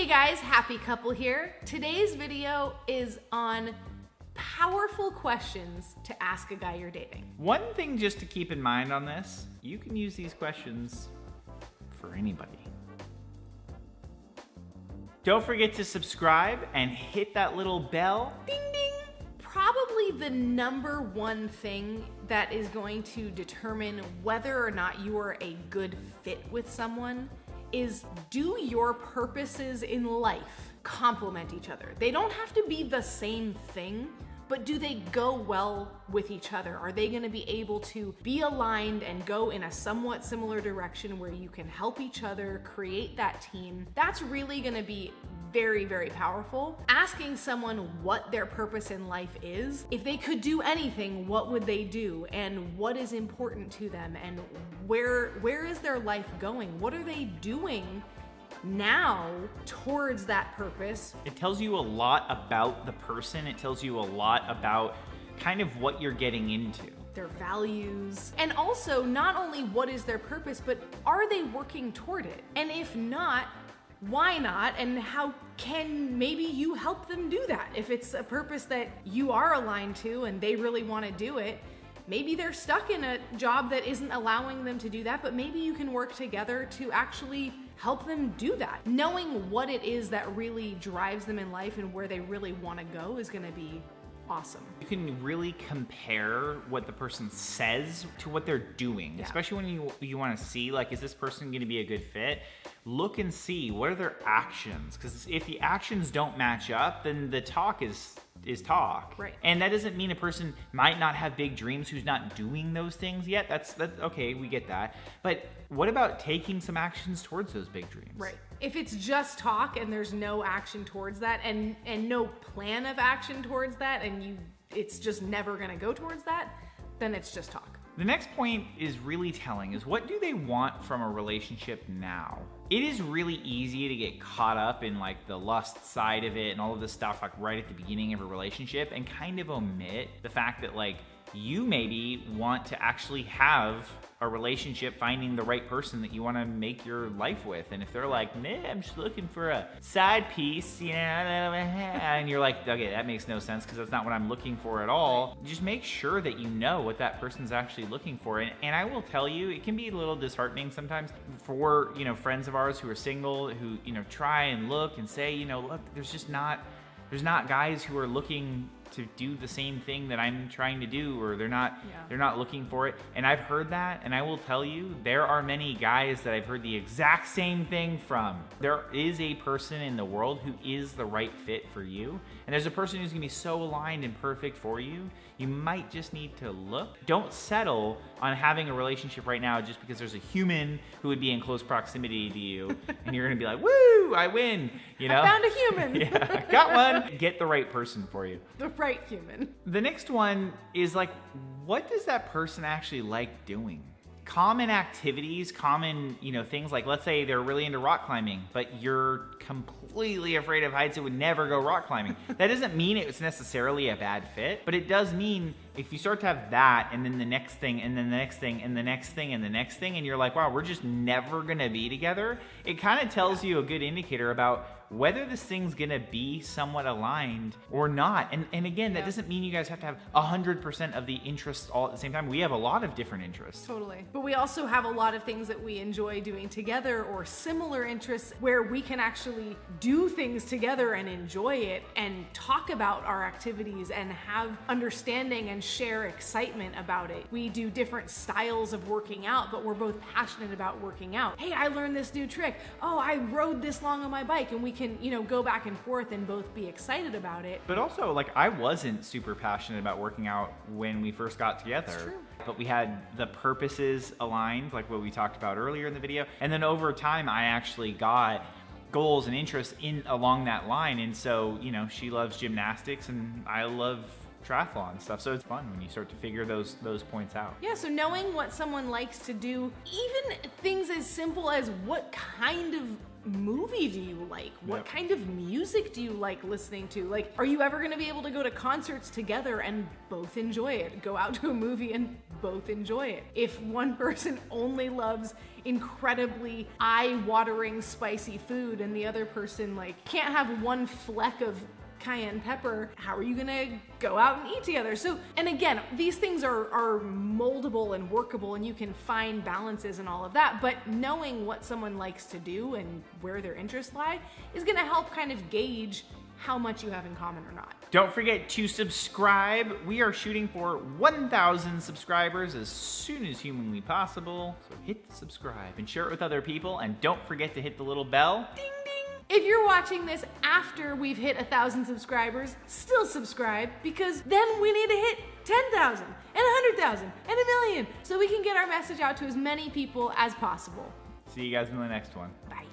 guys, Happy Couple here. Today's video is on powerful questions to ask a guy you're dating. One thing just to keep in mind on this, you can use these questions for anybody. Don't forget to subscribe and hit that little bell. Ding ding! Probably the number one thing that is going to determine whether or not you are a good fit with someone is, do your purposes in life complement each other? They don't have to be the same thing, but do they go well with each other? Are they gonna be able to be aligned and go in a somewhat similar direction where you can help each other create that team? That's really gonna be very, very powerful. Asking someone what their purpose in life is, if they could do anything, what would they do? And what is important to them? And where is their life going? What are they doing now towards that purpose? It tells you a lot about the person. It tells you a lot about kind of what you're getting into. Their values. And also, not only what is their purpose, but are they working toward it? And if not, why not? And how can maybe you help them do that? If it's a purpose that you are aligned to and they really want to do it, maybe they're stuck in a job that isn't allowing them to do that, but maybe you can work together to actually help them do that. Knowing what it is that really drives them in life and where they really want to go is going to be awesome. You can really compare what the person says to what they're doing, especially when you want to see, like, is this person going to be a good fit? Look and see, what are their actions? Because if the actions don't match up, then the talk is talk. Right. And that doesn't mean a person might not have big dreams who's not doing those things yet. That's okay, we get that. But what about taking some actions towards those big dreams? Right. If it's just talk and there's no action towards that and no plan of action towards that, and it's just never gonna go towards that, then it's just talk. The next point is really telling, is what do they want from a relationship now? It is really easy to get caught up in like the lust side of it and all of this stuff like right at the beginning of a relationship and kind of omit the fact that like you maybe want to actually have a relationship, finding the right person that you want to make your life with. And if they're like, nah, I'm just looking for a side piece, you know, and you're like, okay, that makes no sense because that's not what I'm looking for at all. Just make sure that you know what that person's actually looking for. And I will tell you, it can be a little disheartening sometimes for, you know, friends of ours who are single, who, you know, try and look and say, you know, look, there's not guys who are looking to do the same thing that I'm trying to do, or they're not looking for it. And I've heard that, and I will tell you, there are many guys that I've heard the exact same thing from. There is a person in the world who is the right fit for you, and there's a person who's gonna be so aligned and perfect for you. You might just need to look. Don't settle on having a relationship right now just because there's a human who would be in close proximity to you, and you're gonna be like, woo, I win, you know? I found a human. Yeah, got one. Get the right person for you. The right human. The next one is like, what does that person actually like doing? Common activities, common, you know, things like, let's say they're really into rock climbing, but you're completely afraid of heights and would never go rock climbing. That doesn't mean it's necessarily a bad fit, but it does mean if you start to have that and then the next thing and then the next thing and the next thing and the next thing, and you're like, wow, we're just never gonna be together, it kind of tells you a good indicator about whether this thing's gonna be somewhat aligned or not. And again, that doesn't mean you guys have to have 100% of the interests all at the same time. We have a lot of different interests. Totally. But we also have a lot of things that we enjoy doing together, or similar interests where we can actually do things together and enjoy it and talk about our activities and have understanding and share excitement about it. We do different styles of working out, but we're both passionate about working out. Hey, I learned this new trick. Oh, I rode this long on my bike, and we can, you know, go back and forth and both be excited about it. But also, like, I wasn't super passionate about working out when we first got together. That's true. But we had the purposes aligned, like what we talked about earlier in the video. And then over time, I actually got goals and interests along that line. And so, you know, she loves gymnastics and I love triathlon stuff. So it's fun when you start to figure those points out. Yeah, so knowing what someone likes to do, even things as simple as what kind of movie do you like? What Yep. kind of music do you like listening to? Like, are you ever going to be able to go to concerts together and both enjoy it? Go out to a movie and both enjoy it? If one person only loves incredibly eye-watering spicy food and the other person like can't have one fleck of cayenne pepper, how are you gonna go out and eat together? So, and again, these things are moldable and workable, and you can find balances and all of that, but knowing what someone likes to do and where their interests lie is gonna help kind of gauge how much you have in common or not. Don't forget to subscribe. We are shooting for 1,000 subscribers as soon as humanly possible. So hit the subscribe and share it with other people. And don't forget to hit the little bell. Ding ding! If you're watching this after we've hit 1,000 subscribers, still subscribe, because then we need to hit 10,000 and 100,000 and 1,000,000 so we can get our message out to as many people as possible. See you guys in the next one. Bye.